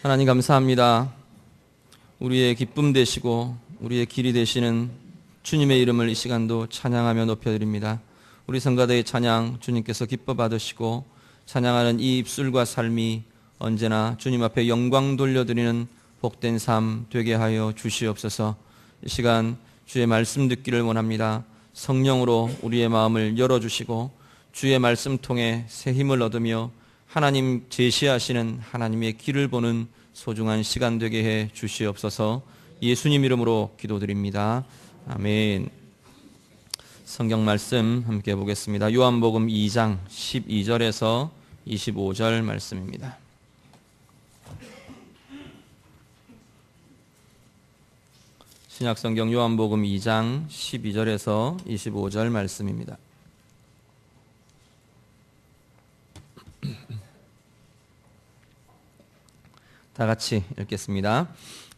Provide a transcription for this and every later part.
하나님 감사합니다. 우리의 기쁨 되시고 우리의 길이 되시는 주님의 이름을 이 시간도 찬양하며 높여드립니다. 우리 성가대의 찬양 주님께서 기뻐 받으시고 찬양하는 이 입술과 삶이 언제나 주님 앞에 영광 돌려드리는 복된 삶 되게 하여 주시옵소서. 이 시간 주의 말씀 듣기를 원합니다. 성령으로 우리의 마음을 열어주시고 주의 말씀 통해 새 힘을 얻으며 하나님 제시하시는 하나님의 길을 보는 소중한 시간 되게 해 주시옵소서. 예수님 이름으로 기도드립니다. 아멘. 성경 말씀 함께 보겠습니다. 요한복음 2장 12절에서 25절 말씀입니다. 신약성경 요한복음 2장 12절에서 25절 말씀입니다. 다 같이 읽겠습니다.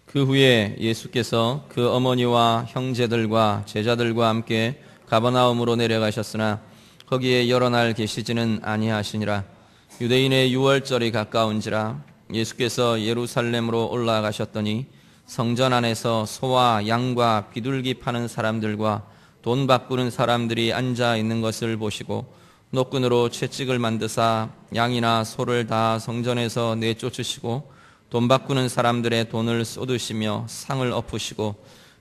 그 후에 예수께서 그 어머니와 형제들과 제자들과 함께 가버나움으로 내려가셨으나 거기에 여러 날 계시지는 아니하시니라. 유대인의 유월절이 가까운지라. 예수께서 예루살렘으로 올라가셨더니 성전 안에서 소와 양과 비둘기 파는 사람들과 돈 바꾸는 사람들이 앉아 있는 것을 보시고 노끈으로 채찍을 만드사 양이나 소를 다 성전에서 내쫓으시고 돈 바꾸는 사람들의 돈을 쏟으시며 상을 엎으시고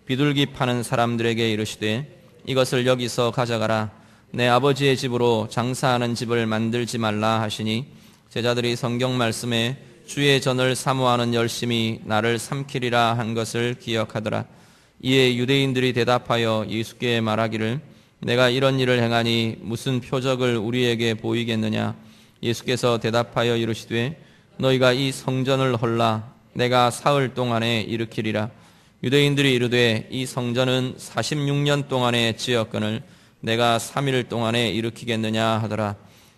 비둘기 파는 사람들에게 이르시되 이것을 여기서 가져가라. 내 아버지의 집으로 장사하는 집을 만들지 말라 하시니 제자들이 성경 말씀에 주의 전을 사모하는 열심히 나를 삼키리라 한 것을 기억하더라. 이에 유대인들이 대답하여 예수께 말하기를 내가 이런 일을 행하니 무슨 표적을 우리에게 보이겠느냐. 예수께서 대답하여 이르시되 너희가 이 성전을 헐라 내가 사흘 동안에 일으키리라. 유대인들이 이르되 이 성전은 46년 동안에 지었거늘 내가 3일 동안에 일으키겠느냐 하더라.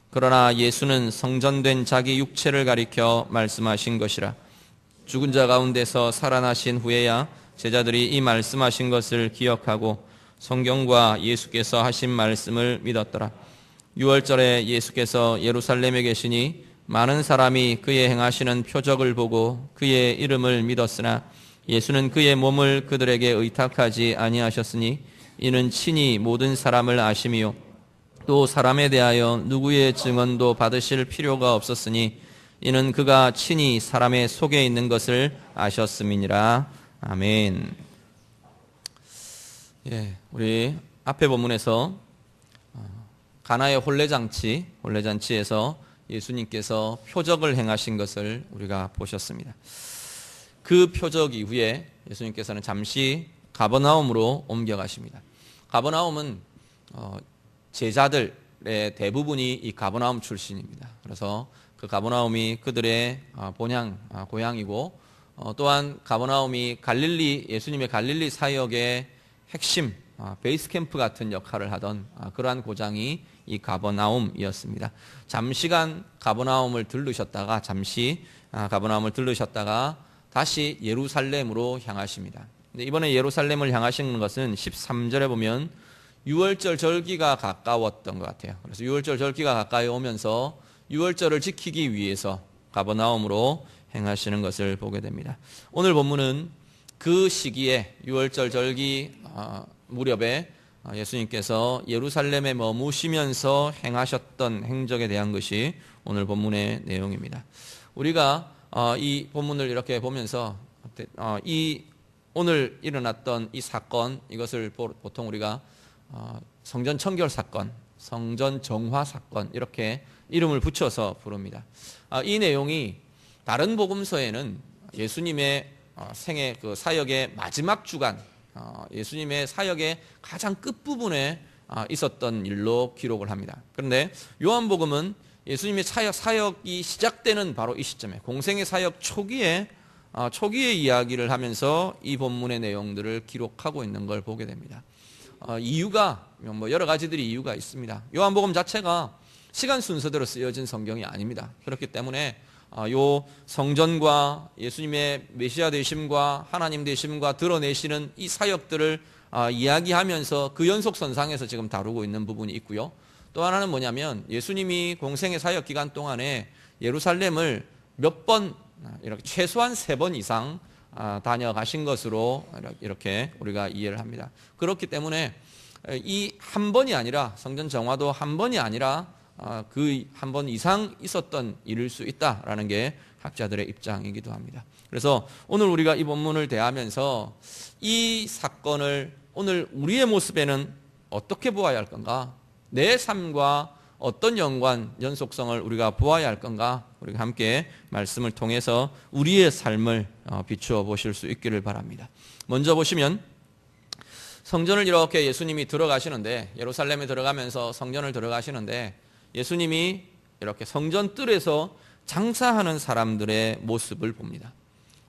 그러나 예수는 성전된 자기 육체를 가리켜 말씀하신 것이라. 죽은 자 가운데서 살아나신 후에야 제자들이 이 말씀하신 것을 기억하고 성경과 예수께서 하신 말씀을 믿었더라. 유월절에 예수께서 예루살렘에 계시니 많은 사람이 그의 행하시는 표적을 보고 그의 이름을 믿었으나 예수는 그의 몸을 그들에게 의탁하지 아니하셨으니 이는 친히 모든 사람을 아심이요 또 사람에 대하여 누구의 증언도 받으실 필요가 없었으니 이는 그가 친히 사람의 속에 있는 것을 아셨음이니라. 아멘. 우리 앞에 본문에서 가나의 혼례잔치에서 예수님께서 표적을 행하신 것을 우리가 보셨습니다. 그 표적 이후에 예수님께서는 잠시 가버나움으로 옮겨가십니다. 가버나움은 제자들의 대부분이 이 가버나움 출신입니다. 그래서 그 가버나움이 그들의 고향이고 또한 가버나움이 예수님의 갈릴리 사역의 핵심 베이스 캠프 같은 역할을 하던 그러한 고장이 이 가버나움이었습니다. 잠시간 가버나움을 들르셨다가 다시 예루살렘으로 향하십니다. 근데 이번에 예루살렘을 향하시는 것은 13절에 보면 유월절 절기가 가까웠던 것 같아요. 그래서 유월절 절기가 가까이 오면서 유월절을 지키기 위해서 가버나움으로 행하시는 것을 보게 됩니다. 오늘 본문은 그 시기에 유월절 절기 무렵에 예수님께서 예루살렘에 머무시면서 행하셨던 행적에 대한 것이 오늘 본문의 내용입니다. 우리가 이 본문을 이렇게 보면서 오늘 일어났던 이 사건, 이것을 보통 우리가 성전 청결 사건, 성전 정화 사건 이렇게 이름을 붙여서 부릅니다. 이 내용이 다른 복음서에는 예수님의 생애 그 사역의 마지막 주간, 예수님의 사역의 가장 끝부분에 있었던 일로 기록을 합니다. 그런데 요한복음은 예수님의 사역이 시작되는 바로 이 시점에 공생의 사역 초기에 이야기를 하면서 이 본문의 내용들을 기록하고 있는 걸 보게 됩니다. 이유가 여러 가지들이 이유가 있습니다. 요한복음 자체가 시간 순서대로 쓰여진 성경이 아닙니다. 그렇기 때문에 요 성전과 예수님의 메시아 되심과 하나님 되심과 드러내시는 이 사역들을 이야기하면서 그 연속선상에서 지금 다루고 있는 부분이 있고요. 또 하나는 뭐냐면 예수님이 공생의 사역 기간 동안에 예루살렘을 몇 번 이렇게 최소한 3번 이상 다녀가신 것으로 이렇게 우리가 이해를 합니다. 그렇기 때문에 이 한 번이 아니라 성전 정화도 한 번이 아니라 그 한 번 이상 있었던 일일 수 있다라는 게 학자들의 입장이기도 합니다. 그래서 오늘 우리가 이 본문을 대하면서 이 사건을 오늘 우리의 모습에는 어떻게 보아야 할 건가? 내 삶과 어떤 연속성을 우리가 보아야 할 건가? 우리가 함께 말씀을 통해서 우리의 삶을 비추어 보실 수 있기를 바랍니다. 먼저 보시면 성전을 이렇게 예수님이 들어가시는데, 예루살렘에 들어가면서 성전을 들어가시는데 예수님이 이렇게 성전 뜰에서 장사하는 사람들의 모습을 봅니다.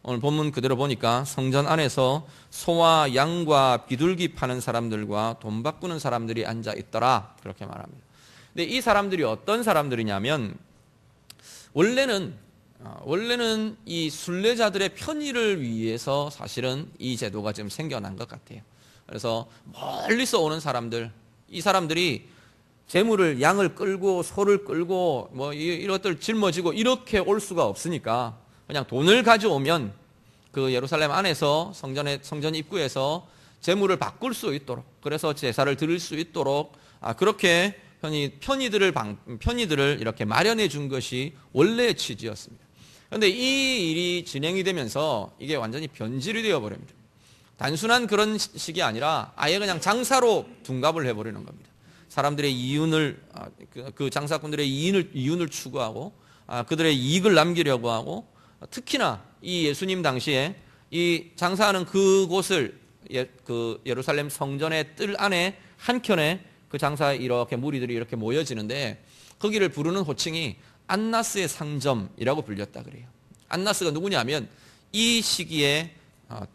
오늘 본문 그대로 보니까 성전 안에서 소와 양과 비둘기 파는 사람들과 돈 바꾸는 사람들이 앉아 있더라, 그렇게 말합니다. 근데 이 사람들이 어떤 사람들이냐면 원래는 이 순례자들의 편의를 위해서 사실은 이 제도가 지금 생겨난 것 같아요. 그래서 멀리서 오는 사람들, 이 사람들이 재물을, 양을 끌고 소를 끌고 뭐 이것들 짊어지고 이렇게 올 수가 없으니까 그냥 돈을 가져오면 그 예루살렘 안에서 성전 입구에서 재물을 바꿀 수 있도록, 그래서 제사를 드릴 수 있도록 그렇게 편의들을 이렇게 마련해 준 것이 원래의 취지였습니다. 그런데 이 일이 진행이 되면서 이게 완전히 변질이 되어버립니다. 단순한 그런 식이 아니라 아예 그냥 장사로 둔갑을 해버리는 겁니다. 사람들의 이윤을, 그 장사꾼들의 이윤을 추구하고 그들의 이익을 남기려고 하고, 특히나 이 예수님 당시에 이 장사하는 그곳을 그 예루살렘 성전의 뜰 안에 한켠에 그 장사에 이렇게 무리들이 이렇게 모여지는데 거기를 부르는 호칭이 안나스의 상점이라고 불렸다 그래요. 안나스가 누구냐면 이 시기에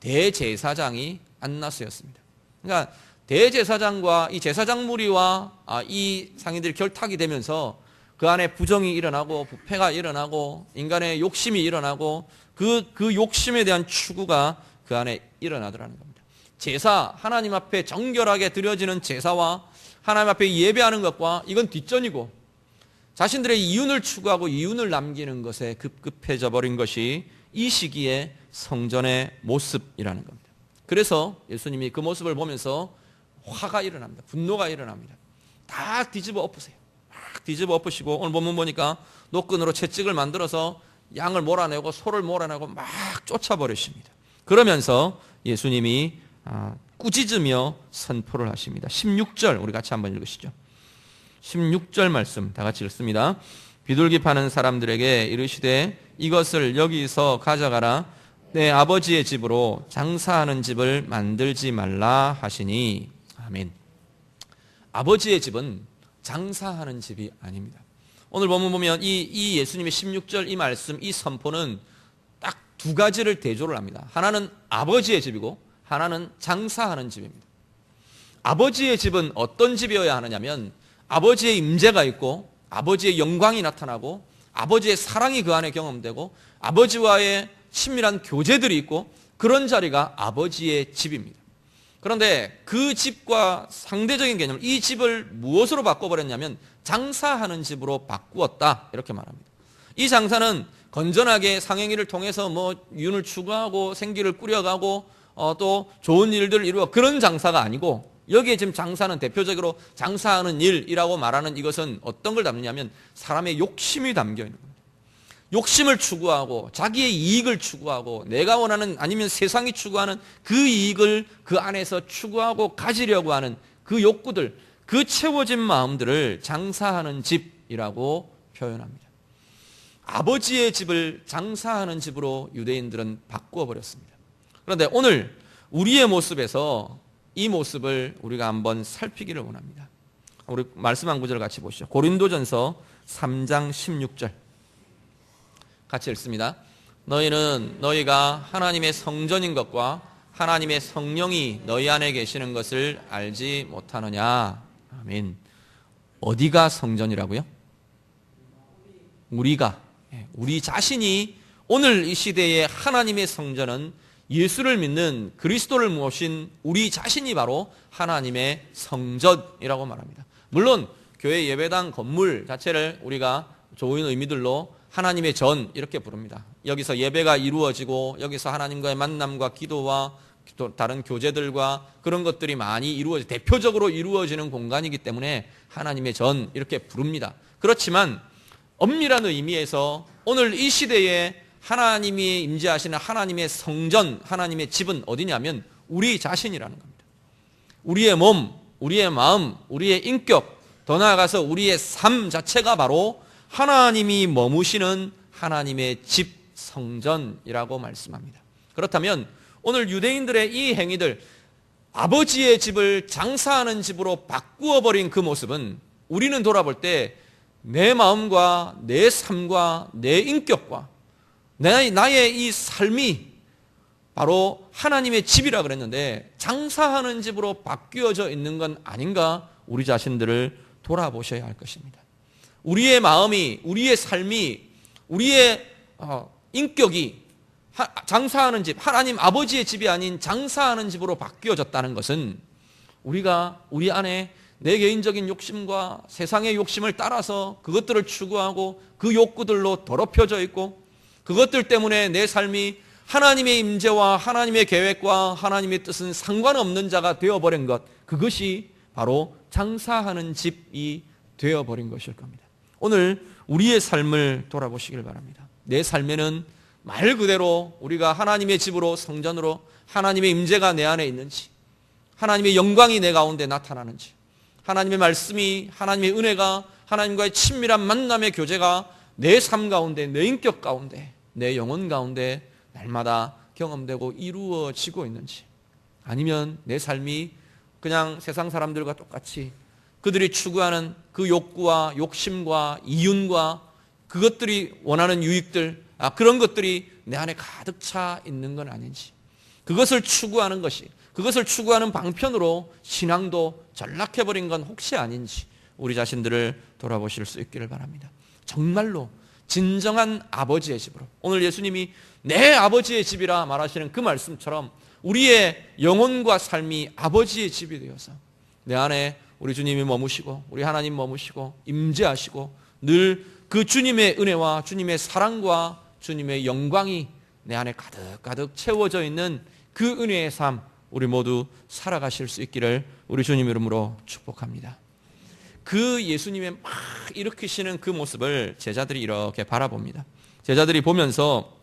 대제사장이 안나스였습니다. 그러니까 대제사장과 이 제사장 무리와 이 상인들이 결탁이 되면서 그 안에 부정이 일어나고 부패가 일어나고 인간의 욕심이 일어나고 그 욕심에 대한 추구가 그 안에 일어나더라는 겁니다. 제사, 하나님 앞에 정결하게 드려지는 제사와 하나님 앞에 예배하는 것과 이건 뒷전이고 자신들의 이윤을 추구하고 이윤을 남기는 것에 급급해져 버린 것이 이 시기에 성전의 모습이라는 겁니다. 그래서 예수님이 그 모습을 보면서 화가 일어납니다. 분노가 일어납니다. 다 뒤집어 엎으세요. 막 뒤집어 엎으시고 오늘 본문 보니까 노끈으로 채찍을 만들어서 양을 몰아내고 소를 몰아내고 막 쫓아버리십니다. 그러면서 예수님이 꾸짖으며 선포를 하십니다. 16절 우리 같이 한번 읽으시죠. 16절 말씀 다 같이 읽습니다. 비둘기 파는 사람들에게 이르시되 이것을 여기서 가져가라. 내 아버지의 집으로 장사하는 집을 만들지 말라 하시니. 아멘. 아버지의 집은 장사하는 집이 아닙니다. 오늘 본문 보면 이 예수님의 16절 이 말씀, 이 선포는 딱 두 가지를 대조를 합니다. 하나는 아버지의 집이고 하나는 장사하는 집입니다. 아버지의 집은 어떤 집이어야 하느냐면 아버지의 임재가 있고 아버지의 영광이 나타나고 아버지의 사랑이 그 안에 경험되고 아버지와의 친밀한 교제들이 있고 그런 자리가 아버지의 집입니다. 그런데 그 집과 상대적인 개념, 이 집을 무엇으로 바꿔버렸냐면 장사하는 집으로 바꾸었다 이렇게 말합니다. 이 장사는 건전하게 상행위를 통해서 뭐 윤을 추구하고 생기를 꾸려가고 또 좋은 일들을 이루어 그런 장사가 아니고 여기에 지금 장사는 대표적으로 장사하는 일이라고 말하는 이것은 어떤 걸 담느냐면 사람의 욕심이 담겨 있는 겁니다. 욕심을 추구하고 자기의 이익을 추구하고 내가 원하는 아니면 세상이 추구하는 그 이익을 그 안에서 추구하고 가지려고 하는 그 욕구들, 그 채워진 마음들을 장사하는 집이라고 표현합니다. 아버지의 집을 장사하는 집으로 유대인들은 바꾸어 버렸습니다. 그런데 오늘 우리의 모습에서 이 모습을 우리가 한번 살피기를 원합니다. 우리 말씀 한 구절 같이 보시죠. 고린도전서 3장 16절 같이 읽습니다. 너희는 너희가 하나님의 성전인 것과 하나님의 성령이 너희 안에 계시는 것을 알지 못하느냐. 아멘. 어디가 성전이라고요? 우리 자신이 오늘 이 시대의 하나님의 성전은 예수를 믿는 그리스도를 모신 우리 자신이 바로 하나님의 성전이라고 말합니다. 물론 교회 예배당 건물 자체를 우리가 좋은 의미들로 하나님의 전 이렇게 부릅니다. 여기서 예배가 이루어지고 여기서 하나님과의 만남과 기도와 또 다른 교제들과 그런 것들이 많이 대표적으로 이루어지는 공간이기 때문에 하나님의 전 이렇게 부릅니다. 그렇지만 엄밀한 의미에서 오늘 이 시대에 하나님이 임재하시는 하나님의 성전, 하나님의 집은 어디냐면 우리 자신이라는 겁니다. 우리의 몸, 우리의 마음, 우리의 인격, 더 나아가서 우리의 삶 자체가 바로 하나님이 머무시는 하나님의 집, 성전이라고 말씀합니다. 그렇다면 오늘 유대인들의 이 행위들, 아버지의 집을 장사하는 집으로 바꾸어 버린 그 모습은 우리는 돌아볼 때 내 마음과 내 삶과 내 인격과 나의 이 삶이 바로 하나님의 집이라 그랬는데 장사하는 집으로 바뀌어져 있는 건 아닌가, 우리 자신들을 돌아보셔야 할 것입니다. 우리의 마음이, 우리의 삶이, 우리의 인격이 장사하는 집, 하나님 아버지의 집이 아닌 장사하는 집으로 바뀌어졌다는 것은 우리가 우리 안에 내 개인적인 욕심과 세상의 욕심을 따라서 그것들을 추구하고 그 욕구들로 더럽혀져 있고 그것들 때문에 내 삶이 하나님의 임재와 하나님의 계획과 하나님의 뜻은 상관없는 자가 되어버린 것, 그것이 바로 장사하는 집이 되어버린 것일 겁니다. 오늘 우리의 삶을 돌아보시길 바랍니다. 내 삶에는 말 그대로 우리가 하나님의 집으로, 성전으로 하나님의 임재가 내 안에 있는지, 하나님의 영광이 내 가운데 나타나는지, 하나님의 말씀이, 하나님의 은혜가, 하나님과의 친밀한 만남의 교제가 내 삶 가운데, 내 인격 가운데, 내 영혼 가운데 날마다 경험되고 이루어지고 있는지, 아니면 내 삶이 그냥 세상 사람들과 똑같이 그들이 추구하는 그 욕구와 욕심과 이윤과 그것들이 원하는 유익들, 그런 것들이 내 안에 가득 차 있는 건 아닌지, 그것을 추구하는 것이, 그것을 추구하는 방편으로 신앙도 전락해버린 건 혹시 아닌지 우리 자신들을 돌아보실 수 있기를 바랍니다. 정말로 진정한 아버지의 집으로, 오늘 예수님이 내 아버지의 집이라 말하시는 그 말씀처럼 우리의 영혼과 삶이 아버지의 집이 되어서 내 안에 우리 주님이 머무시고 우리 하나님 머무시고 임재하시고 늘 그 주님의 은혜와 주님의 사랑과 주님의 영광이 내 안에 가득가득 채워져 있는 그 은혜의 삶, 우리 모두 살아가실 수 있기를 우리 주님 이름으로 축복합니다. 그 예수님의 막 일으키시는 그 모습을 제자들이 이렇게 바라봅니다. 제자들이 보면서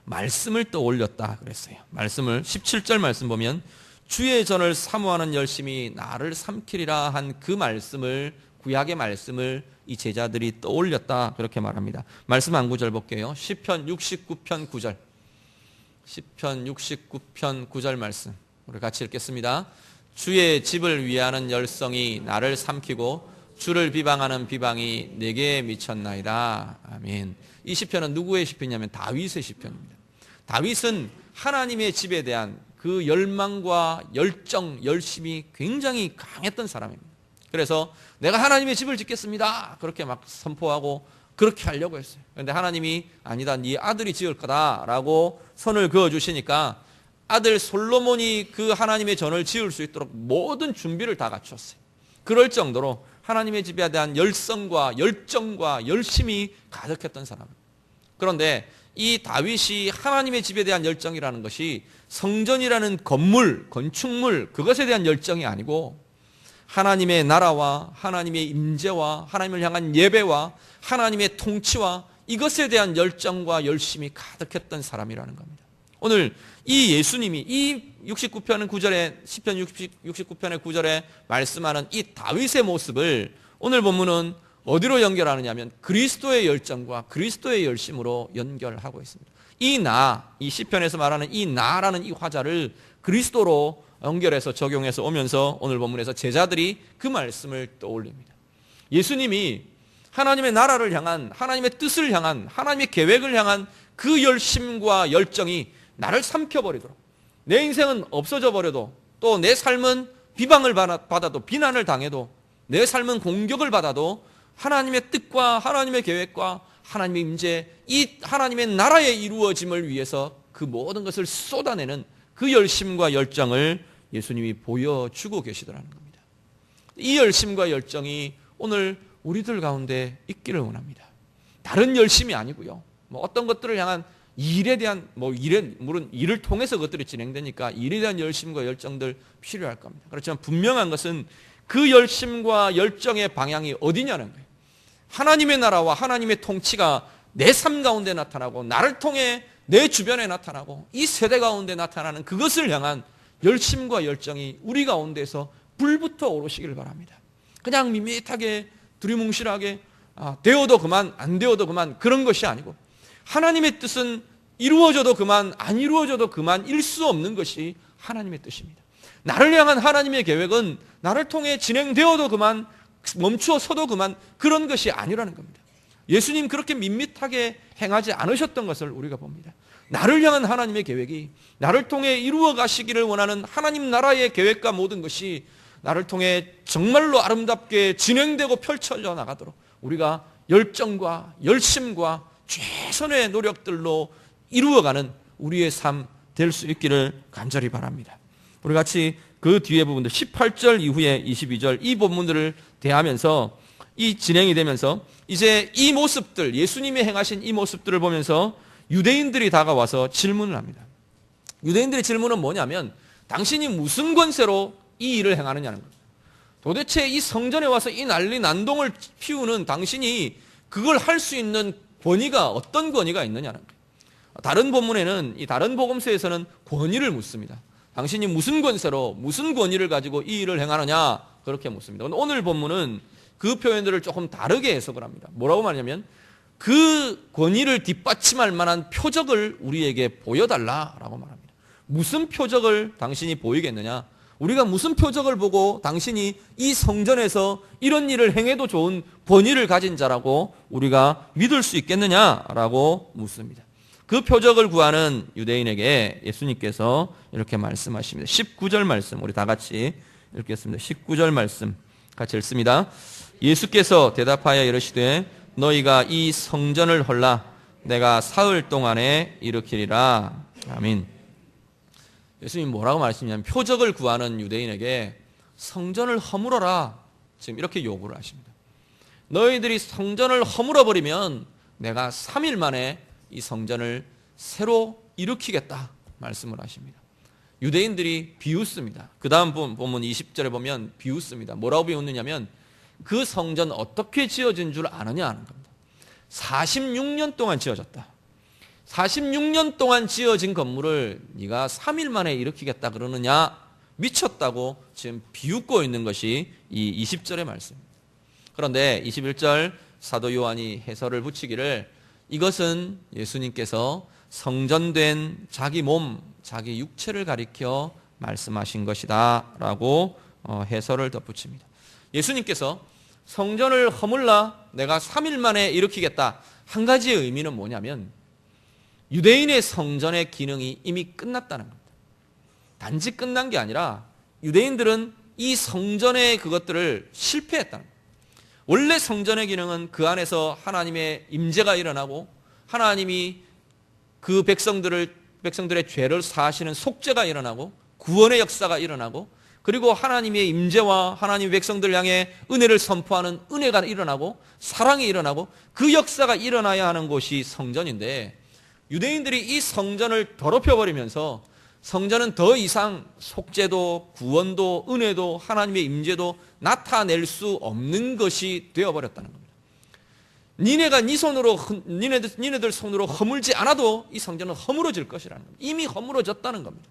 말씀을 떠올렸다 그랬어요. 말씀을 17절 말씀 보면 주의 전을 사모하는 열심이 나를 삼키리라 한 그 말씀을, 구약의 말씀을 이 제자들이 떠올렸다 그렇게 말합니다. 말씀 한 구절 볼게요. 시편 69편 9절. 시편 69편 9절 말씀 우리 같이 읽겠습니다. 주의 집을 위하는 열성이 나를 삼키고 주를 비방하는 비방이 내게 미쳤나이다. 아멘. 이 시편은 누구의 시편이냐면 다윗의 시편입니다. 다윗은 하나님의 집에 대한 그 열망과 열정, 열심이 굉장히 강했던 사람입니다. 그래서 내가 하나님의 집을 짓겠습니다, 그렇게 막 선포하고 그렇게 하려고 했어요. 그런데 하나님이 아니다, 네 아들이 지을 거다라고 선을 그어주시니까 아들 솔로몬이 그 하나님의 전을 지을 수 있도록 모든 준비를 다 갖췄어요. 그럴 정도로 하나님의 집에 대한 열성과 열정과 열심이 가득했던 사람입니다. 그런데 이 다윗이 하나님의 집에 대한 열정이라는 것이 성전이라는 건물, 건축물, 그것에 대한 열정이 아니고 하나님의 나라와 하나님의 임재와 하나님을 향한 예배와 하나님의 통치와 이것에 대한 열정과 열심이 가득했던 사람이라는 겁니다. 오늘 이 예수님이 이 69편 9절에, 시편 69편의 9절에 말씀하는 이 다윗의 모습을 오늘 본문은 어디로 연결하느냐 하면 그리스도의 열정과 그리스도의 열심으로 연결하고 있습니다. 이 시편에서 말하는 이 나라는 이 화자를 그리스도로 연결해서 적용해서 오면서 오늘 본문에서 제자들이 그 말씀을 떠올립니다. 예수님이 하나님의 나라를 향한, 하나님의 뜻을 향한, 하나님의 계획을 향한 그 열심과 열정이 나를 삼켜버리도록, 내 인생은 없어져 버려도, 또 내 삶은 비방을 받아도, 비난을 당해도, 내 삶은 공격을 받아도 하나님의 뜻과 하나님의 계획과 하나님의 임재, 이 하나님의 나라의 이루어짐을 위해서 그 모든 것을 쏟아내는 그 열심과 열정을 예수님이 보여주고 계시더라는 겁니다. 이 열심과 열정이 오늘 우리들 가운데 있기를 원합니다. 다른 열심이 아니고요. 뭐 어떤 것들을 향한 일에 대한 물론 일을 통해서 그것들이 진행되니까 일에 대한 열심과 열정들 필요할 겁니다. 그렇지만 분명한 것은 그 열심과 열정의 방향이 어디냐는 거예요. 하나님의 나라와 하나님의 통치가 내 삶 가운데 나타나고 나를 통해 내 주변에 나타나고 이 세대 가운데 나타나는 그것을 향한 열심과 열정이 우리 가운데서 불부터 오르시기를 바랍니다. 그냥 밋밋하게 두리뭉실하게 되어도 그만 안 되어도 그만 그런 것이 아니고 하나님의 뜻은 이루어져도 그만 안 이루어져도 그만일 수 없는 것이 하나님의 뜻입니다. 나를 향한 하나님의 계획은 나를 통해 진행되어도 그만 멈추어 서도 그만 그런 것이 아니라는 겁니다. 예수님 그렇게 밋밋하게 행하지 않으셨던 것을 우리가 봅니다. 나를 향한 하나님의 계획이 나를 통해 이루어 가시기를 원하는 하나님 나라의 계획과 모든 것이 나를 통해 정말로 아름답게 진행되고 펼쳐져 나가도록 우리가 열정과 열심과 최선의 노력들로 이루어가는 우리의 삶 될 수 있기를 간절히 바랍니다. 우리 같이 그 뒤에 부분들 18절 이후에 22절 이 본문들을 대하면서 이 진행이 되면서 이제 이 모습들 예수님이 행하신 이 모습들을 보면서 유대인들이 다가와서 질문을 합니다. 유대인들의 질문은 뭐냐면 당신이 무슨 권세로 이 일을 행하느냐는 겁니다. 도대체 이 성전에 와서 이 난리 난동을 피우는 당신이 그걸 할 수 있는 권위가 어떤 권위가 있느냐는 거예요. 다른 본문에는 이 다른 복음서에서는 권위를 묻습니다. 당신이 무슨 권세로 무슨 권위를 가지고 이 일을 행하느냐 그렇게 묻습니다. 오늘 본문은 그 표현들을 조금 다르게 해석을 합니다. 뭐라고 말하냐면 그 권위를 뒷받침할 만한 표적을 우리에게 보여달라라고 말합니다. 무슨 표적을 당신이 보이겠느냐? 우리가 무슨 표적을 보고 당신이 이 성전에서 이런 일을 행해도 좋은 권위를 가진 자라고 우리가 믿을 수 있겠느냐라고 묻습니다. 그 표적을 구하는 유대인에게 예수님께서 이렇게 말씀하십니다. 19절 말씀 우리 다 같이 읽겠습니다. 19절 말씀 같이 읽습니다. 예수께서 대답하여 이르시되 너희가 이 성전을 헐라 내가 사흘 동안에 일으키리라. 아멘. 예수님이 뭐라고 말씀하시냐면 표적을 구하는 유대인에게 성전을 허물어라 지금 이렇게 요구를 하십니다. 너희들이 성전을 허물어버리면 내가 3일 만에 이 성전을 새로 일으키겠다 말씀을 하십니다. 유대인들이 비웃습니다. 그 다음 본문 20절에 보면 비웃습니다. 뭐라고 비웃느냐면 그 성전 어떻게 지어진 줄 아느냐 하는 겁니다. 46년 동안 지어졌다. 46년 동안 지어진 건물을 네가 3일 만에 일으키겠다 그러느냐? 미쳤다고 지금 비웃고 있는 것이 이 20절의 말씀입니다. 그런데 21절 사도 요한이 해설을 붙이기를 이것은 예수님께서 성전된 자기 몸, 자기 육체를 가리켜 말씀하신 것이다 라고 해설을 덧붙입니다. 예수님께서 성전을 허물라 내가 3일 만에 일으키겠다. 한 가지의 의미는 뭐냐면 유대인의 성전의 기능이 이미 끝났다는 겁니다. 단지 끝난 게 아니라 유대인들은 이 성전의 그것들을 실패했다는 겁니다. 원래 성전의 기능은 그 안에서 하나님의 임재가 일어나고 하나님이 그 백성들의 죄를 사하시는 속죄가 일어나고 구원의 역사가 일어나고 그리고 하나님의 임재와 하나님의 백성들 향해 은혜를 선포하는 은혜가 일어나고 사랑이 일어나고 그 역사가 일어나야 하는 곳이 성전인데 유대인들이 이 성전을 더럽혀버리면서 성전은 더 이상 속죄도 구원도 은혜도 하나님의 임재도 나타낼 수 없는 것이 되어버렸다는 겁니다. 니네가 니네들 손으로 허물지 않아도 이 성전은 허물어질 것이라는 겁니다. 이미 허물어졌다는 겁니다.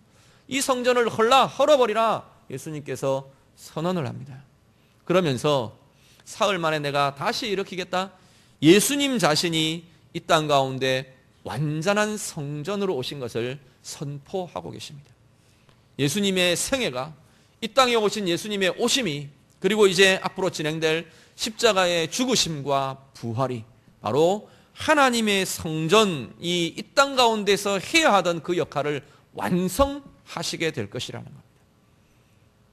이 성전을 헐어버리라 예수님께서 선언을 합니다. 그러면서 사흘 만에 내가 다시 일으키겠다. 예수님 자신이 이 땅 가운데 완전한 성전으로 오신 것을 선포하고 계십니다. 예수님의 생애가 이 땅에 오신 예수님의 오심이 그리고 이제 앞으로 진행될 십자가의 죽으심과 부활이 바로 하나님의 성전이 이 땅 가운데서 해야 하던 그 역할을 완성하시게 될 것이라는 겁니다.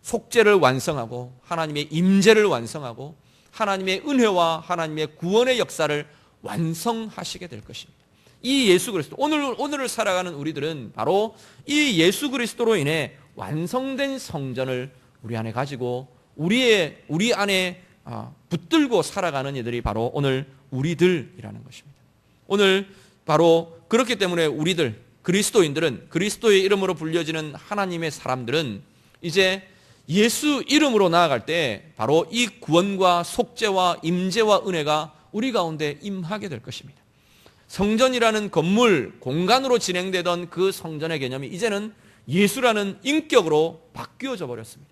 속죄를 완성하고 하나님의 임재를 완성하고 하나님의 은혜와 하나님의 구원의 역사를 완성하시게 될 것입니다. 이 예수 그리스도 오늘을 살아가는 우리들은 바로 이 예수 그리스도로 인해 완성된 성전을 우리 안에 가지고 우리 안에 붙들고 살아가는 이들이 바로 오늘 우리들이라는 것입니다. 오늘 바로 그렇기 때문에 우리들 그리스도인들은, 그리스도의 이름으로 불려지는 하나님의 사람들은 이제 예수 이름으로 나아갈 때 바로 이 구원과 속죄와 임재와 은혜가 우리 가운데 임하게 될 것입니다. 성전이라는 건물, 공간으로 진행되던 그 성전의 개념이 이제는 예수라는 인격으로 바뀌어져 버렸습니다.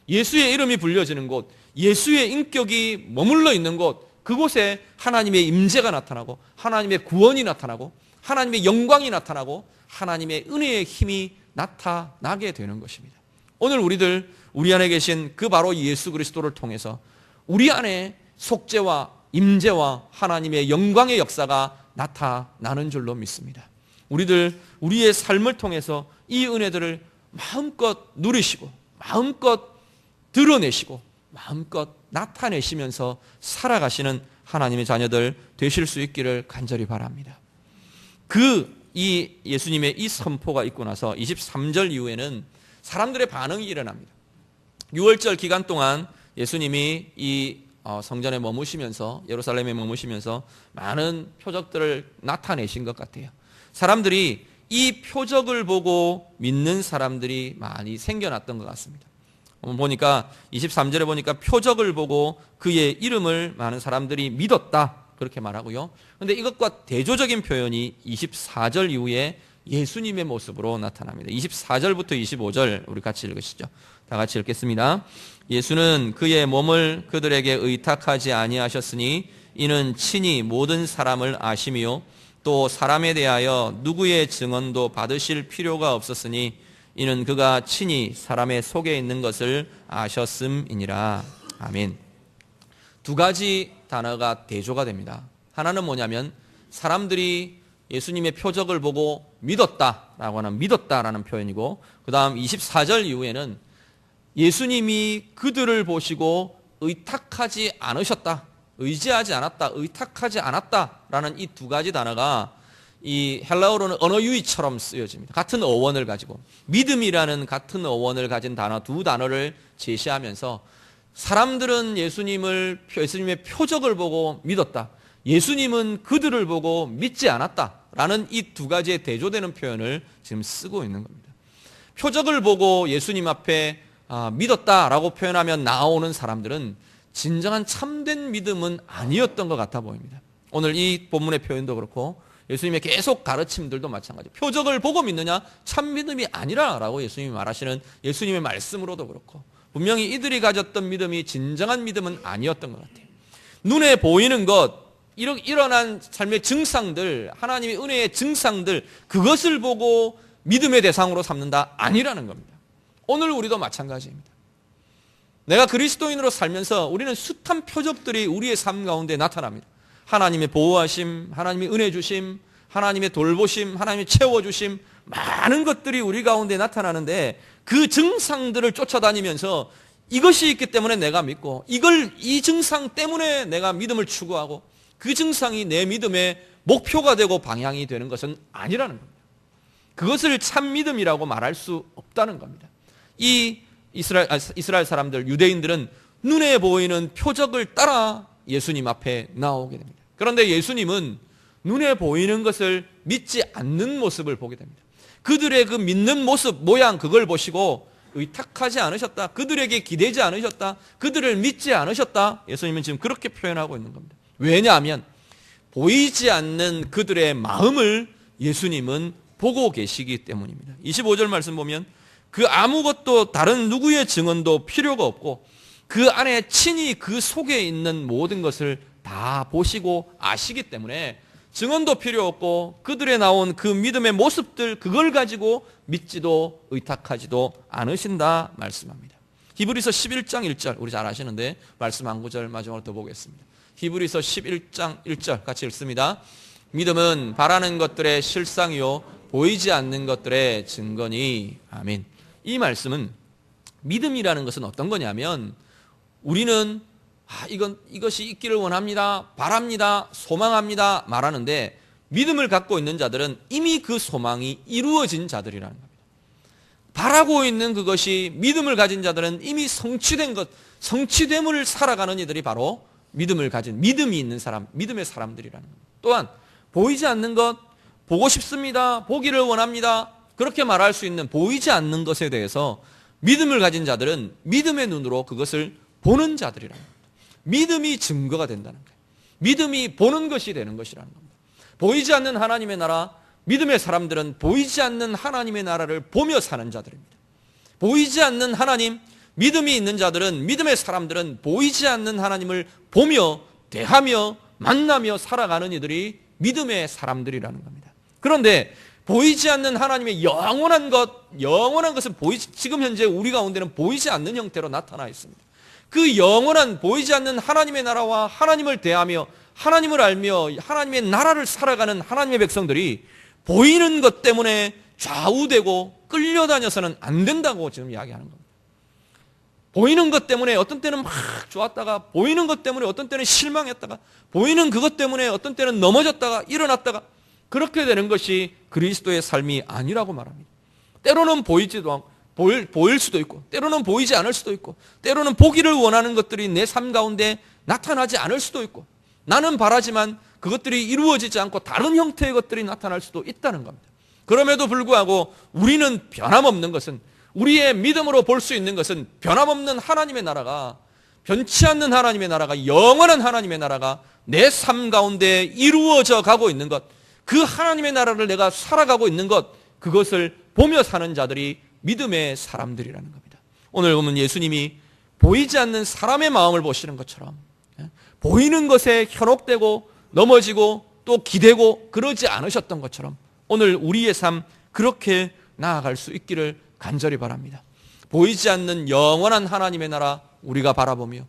예수의 이름이 불려지는 곳, 예수의 인격이 머물러 있는 곳, 그곳에 하나님의 임재가 나타나고 하나님의 구원이 나타나고 하나님의 영광이 나타나고 하나님의 은혜의 힘이 나타나게 되는 것입니다. 오늘 우리들, 우리 안에 계신 그 바로 예수 그리스도를 통해서 우리 안에 속죄와 임재와 하나님의 영광의 역사가 나타나는 줄로 믿습니다. 우리들 우리의 삶을 통해서 이 은혜들을 마음껏 누리시고 마음껏 드러내시고 마음껏 나타내시면서 살아가시는 하나님의 자녀들 되실 수 있기를 간절히 바랍니다. 이 예수님의 이 선포가 있고 나서 23절 이후에는 사람들의 반응이 일어납니다. 6월절 기간 동안 예수님이 이 성전에 머무시면서, 예루살렘에 머무시면서 많은 표적들을 나타내신 것 같아요. 사람들이 이 표적을 보고 믿는 사람들이 많이 생겨났던 것 같습니다. 보니까 23절에 보니까 표적을 보고 그의 이름을 많은 사람들이 믿었다, 그렇게 말하고요. 그런데 이것과 대조적인 표현이 24절 이후에 예수님의 모습으로 나타납니다. 24절부터 25절 우리 같이 읽으시죠. 다 같이 읽겠습니다. 예수는 그의 몸을 그들에게 의탁하지 아니하셨으니 이는 친히 모든 사람을 아심이요 또 사람에 대하여 누구의 증언도 받으실 필요가 없었으니 이는 그가 친히 사람의 속에 있는 것을 아셨음이니라. 아멘. 두 가지 단어가 대조가 됩니다. 하나는 뭐냐면 사람들이 예수님의 표적을 보고 믿었다라고 하는 믿었다라는 표현이고, 그 다음 24절 이후에는 예수님이 그들을 보시고 의탁하지 않으셨다, 의지하지 않았다, 의탁하지 않았다라는 이 두 가지 단어가 이 헬라어로는 언어 유희처럼 쓰여집니다. 같은 어원을 가지고 믿음이라는 같은 어원을 가진 단어 두 단어를 제시하면서 사람들은 예수님의 표적을 보고 믿었다, 예수님은 그들을 보고 믿지 않았다라는 이 두 가지의 대조되는 표현을 지금 쓰고 있는 겁니다. 표적을 보고 예수님 앞에 믿었다라고 표현하면 나오는 사람들은 진정한 참된 믿음은 아니었던 것 같아 보입니다. 오늘 이 본문의 표현도 그렇고 예수님의 계속 가르침들도 마찬가지. 표적을 보고 믿느냐? 참 믿음이 아니라라고 예수님이 말하시는 예수님의 말씀으로도 그렇고 분명히 이들이 가졌던 믿음이 진정한 믿음은 아니었던 것 같아요. 눈에 보이는 것, 일어난 삶의 증상들, 하나님의 은혜의 증상들, 그것을 보고 믿음의 대상으로 삼는다? 아니라는 겁니다. 오늘 우리도 마찬가지입니다. 내가 그리스도인으로 살면서 우리는 숱한 표적들이 우리의 삶 가운데 나타납니다. 하나님의 보호하심, 하나님의 은혜 주심, 하나님의 돌보심, 하나님의 채워주심, 많은 것들이 우리 가운데 나타나는데 그 증상들을 쫓아다니면서 이것이 있기 때문에 내가 믿고 이 증상 때문에 내가 믿음을 추구하고 그 증상이 내 믿음의 목표가 되고 방향이 되는 것은 아니라는 겁니다. 그것을 참 믿음이라고 말할 수 없다는 겁니다. 이 이스라엘 사람들, 유대인들은 눈에 보이는 표적을 따라 예수님 앞에 나오게 됩니다. 그런데 예수님은 눈에 보이는 것을 믿지 않는 모습을 보게 됩니다. 그들의 그 믿는 모습, 모양, 그걸 보시고 의탁하지 않으셨다, 그들에게 기대지 않으셨다, 그들을 믿지 않으셨다. 예수님은 지금 그렇게 표현하고 있는 겁니다. 왜냐하면 보이지 않는 그들의 마음을 예수님은 보고 계시기 때문입니다. 25절 말씀 보면 그 아무것도 다른 누구의 증언도 필요가 없고 그 안에 친히 그 속에 있는 모든 것을 다 보시고 아시기 때문에 증언도 필요 없고 그들의 나온 그 믿음의 모습들, 그걸 가지고 믿지도 의탁하지도 않으신다 말씀합니다. 히브리서 11장 1절 우리 잘 아시는데 말씀 한 구절 마지막으로 더 보겠습니다. 히브리서 11장 1절 같이 읽습니다. 믿음은 바라는 것들의 실상이요 보이지 않는 것들의 증거니. 아멘. 이 말씀은 믿음이라는 것은 어떤 거냐면 우리는 이것이 있기를 원합니다, 바랍니다, 소망합니다 말하는데 믿음을 갖고 있는 자들은 이미 그 소망이 이루어진 자들이라는 겁니다. 바라고 있는 그것이 믿음을 가진 자들은 이미 성취된 것, 성취됨을 살아가는 이들이 바로 믿음을 가진, 믿음이 있는 사람, 믿음의 사람들이라는 겁니다. 또한 보이지 않는 것, 보고 싶습니다, 보기를 원합니다, 그렇게 말할 수 있는 보이지 않는 것에 대해서 믿음을 가진 자들은 믿음의 눈으로 그것을 보는 자들이라는 겁니다. 믿음이 증거가 된다는 거예요. 믿음이 보는 것이 되는 것이라는 겁니다. 보이지 않는 하나님의 나라, 믿음의 사람들은 보이지 않는 하나님의 나라를 보며 사는 자들입니다. 보이지 않는 하나님, 믿음이 있는 자들은, 믿음의 사람들은 보이지 않는 하나님을 보며 대하며 만나며 살아가는 이들이 믿음의 사람들이라는 겁니다. 그런데 보이지 않는 하나님의 영원한 것은 지금 현재 우리 가운데는 보이지 않는 형태로 나타나 있습니다. 그 영원한 보이지 않는 하나님의 나라와 하나님을 대하며 하나님을 알며 하나님의 나라를 살아가는 하나님의 백성들이 보이는 것 때문에 좌우되고 끌려다녀서는 안 된다고 지금 이야기하는 겁니다. 보이는 것 때문에 어떤 때는 막 좋았다가, 보이는 것 때문에 어떤 때는 실망했다가, 보이는 그것 때문에 어떤 때는 넘어졌다가 일어났다가, 그렇게 되는 것이 그리스도의 삶이 아니라고 말합니다. 때로는 보이지도 않고 보일 수도 있고, 때로는 보이지 않을 수도 있고, 때로는 보기를 원하는 것들이 내 삶 가운데 나타나지 않을 수도 있고, 나는 바라지만 그것들이 이루어지지 않고 다른 형태의 것들이 나타날 수도 있다는 겁니다. 그럼에도 불구하고 우리는 변함없는 것은, 우리의 믿음으로 볼 수 있는 것은 변함없는 하나님의 나라가, 변치 않는 하나님의 나라가, 영원한 하나님의 나라가 내 삶 가운데 이루어져 가고 있는 것, 그 하나님의 나라를 내가 살아가고 있는 것, 그것을 보며 사는 자들이 믿음의 사람들이라는 겁니다. 오늘 보면 예수님이 보이지 않는 사람의 마음을 보시는 것처럼 보이는 것에 현혹되고 넘어지고 또 기대고 그러지 않으셨던 것처럼 오늘 우리의 삶 그렇게 나아갈 수 있기를 간절히 바랍니다. 보이지 않는 영원한 하나님의 나라 우리가 바라보며,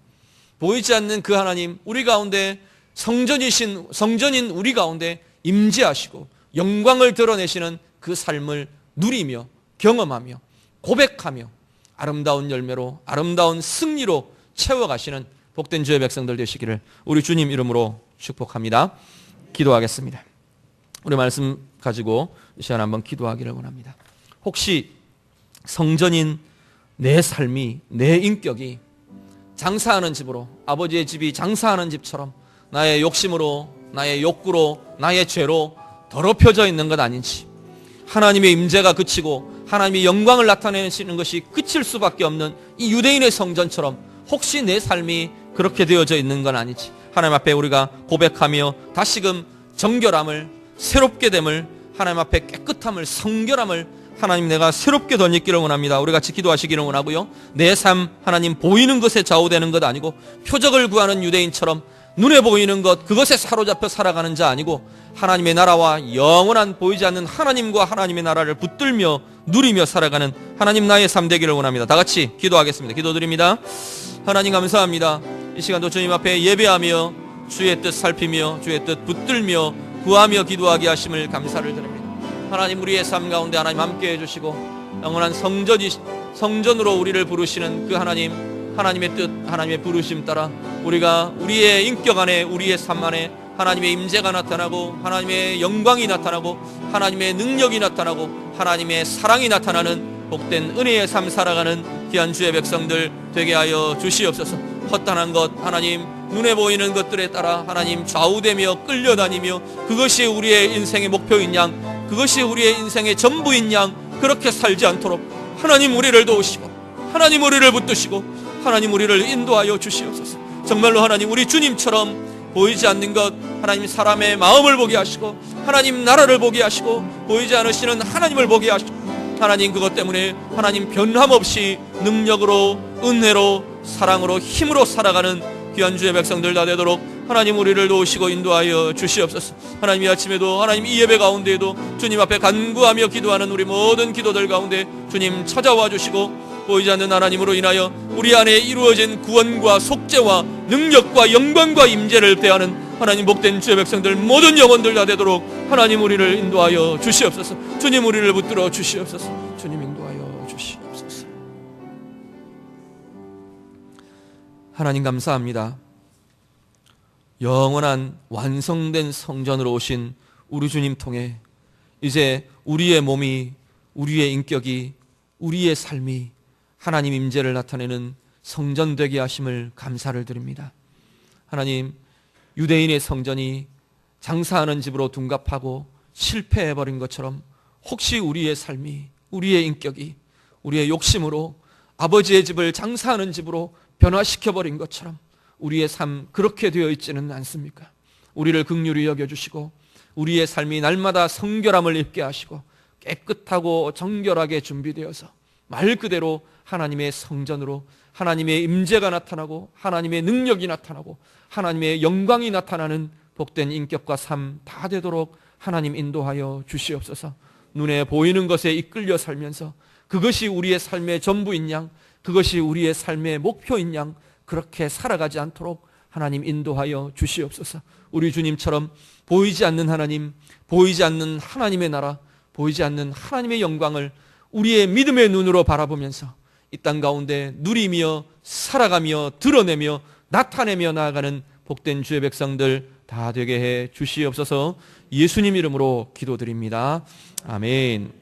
보이지 않는 그 하나님, 우리 가운데 성전인 우리 가운데 임재하시고 영광을 드러내시는 그 삶을 누리며 경험하며 고백하며 아름다운 열매로, 아름다운 승리로 채워가시는 복된 주의 백성들 되시기를 우리 주님 이름으로 축복합니다. 기도하겠습니다. 우리 말씀 가지고 이 시간 한번 기도하기를 원합니다. 혹시 성전인 내 삶이, 내 인격이 장사하는 집으로, 아버지의 집이 장사하는 집처럼 나의 욕심으로, 나의 욕구로, 나의 죄로 더럽혀져 있는 것 아닌지, 하나님의 임재가 그치고 하나님의 영광을 나타내시는 것이 그칠 수밖에 없는 이 유대인의 성전처럼 혹시 내 삶이 그렇게 되어져 있는 건 아니지, 하나님 앞에 우리가 고백하며 다시금 정결함을, 새롭게 됨을, 하나님 앞에 깨끗함을, 성결함을 하나님 내가 새롭게 덧입기를 원합니다. 우리 같이 기도하시기를 원하고요. 내 삶 하나님 보이는 것에 좌우되는 것 아니고 표적을 구하는 유대인처럼 눈에 보이는 것 그것에 사로잡혀 살아가는 자 아니고 하나님의 나라와 영원한 보이지 않는 하나님과 하나님의 나라를 붙들며 누리며 살아가는 하나님 나의 삶 되기를 원합니다. 다 같이 기도하겠습니다. 기도드립니다. 하나님 감사합니다. 이 시간도 주님 앞에 예배하며 주의 뜻 살피며 주의 뜻 붙들며 구하며 기도하게 하심을 감사를 드립니다. 하나님 우리의 삶 가운데 하나님 함께 해주시고 영원한 성전으로 우리를 부르시는 그 하나님의 뜻, 하나님의 부르심 따라 우리가 우리의 인격 안에, 우리의 삶 안에 하나님의 임재가 나타나고 하나님의 영광이 나타나고 하나님의 능력이 나타나고 하나님의 사랑이 나타나는 복된 은혜의 삶 살아가는 귀한 주의 백성들 되게 하여 주시옵소서. 허탄한 것 하나님, 눈에 보이는 것들에 따라 하나님 좌우되며 끌려다니며 그것이 우리의 인생의 목표인 양, 그것이 우리의 인생의 전부인 양 그렇게 살지 않도록 하나님 우리를 도우시고 하나님 우리를 붙드시고 하나님 우리를 인도하여 주시옵소서. 정말로 하나님 우리 주님처럼 보이지 않는 것 하나님 사람의 마음을 보게 하시고 하나님 나라를 보게 하시고 보이지 않으시는 하나님을 보게 하시고 하나님 그것 때문에 하나님 변함없이 능력으로 은혜로 사랑으로 힘으로 살아가는 귀한 주의 백성들 다 되도록 하나님 우리를 도우시고 인도하여 주시옵소서. 하나님 이 아침에도 하나님 이 예배 가운데에도 주님 앞에 간구하며 기도하는 우리 모든 기도들 가운데 주님 찾아와 주시고 보이지 않는 하나님으로 인하여 우리 안에 이루어진 구원과 속죄와 능력과 영광과 임재를 대하는 하나님 복된 주의 백성들 모든 영혼들 다 되도록 하나님 우리를 인도하여 주시옵소서. 주님 우리를 붙들어 주시옵소서. 주님 인도하여 주시옵소서. 하나님 감사합니다. 영원한 완성된 성전으로 오신 우리 주님 통해 이제 우리의 몸이, 우리의 인격이 우리의 삶이 하나님 임재를 나타내는 성전 되게 하심을 감사를 드립니다. 하나님, 유대인의 성전이 장사하는 집으로 둔갑하고 실패해버린 것처럼 혹시 우리의 삶이, 우리의 인격이 우리의 욕심으로 아버지의 집을 장사하는 집으로 변화시켜버린 것처럼 우리의 삶 그렇게 되어 있지는 않습니까? 우리를 긍휼히 여겨주시고 우리의 삶이 날마다 성결함을 입게 하시고 깨끗하고 정결하게 준비되어서 말 그대로 하나님의 성전으로 하나님의 임재가 나타나고 하나님의 능력이 나타나고 하나님의 영광이 나타나는 복된 인격과 삶 다 되도록 하나님 인도하여 주시옵소서. 눈에 보이는 것에 이끌려 살면서 그것이 우리의 삶의 전부인 양, 그것이 우리의 삶의 목표인 양 그렇게 살아가지 않도록 하나님 인도하여 주시옵소서. 우리 주님처럼 보이지 않는 하나님, 보이지 않는 하나님의 나라, 보이지 않는 하나님의 영광을 우리의 믿음의 눈으로 바라보면서 이 땅 가운데 누리며 살아가며 드러내며 나타내며 나아가는 복된 주의 백성들 다 되게 해 주시옵소서. 예수님 이름으로 기도드립니다. 아멘.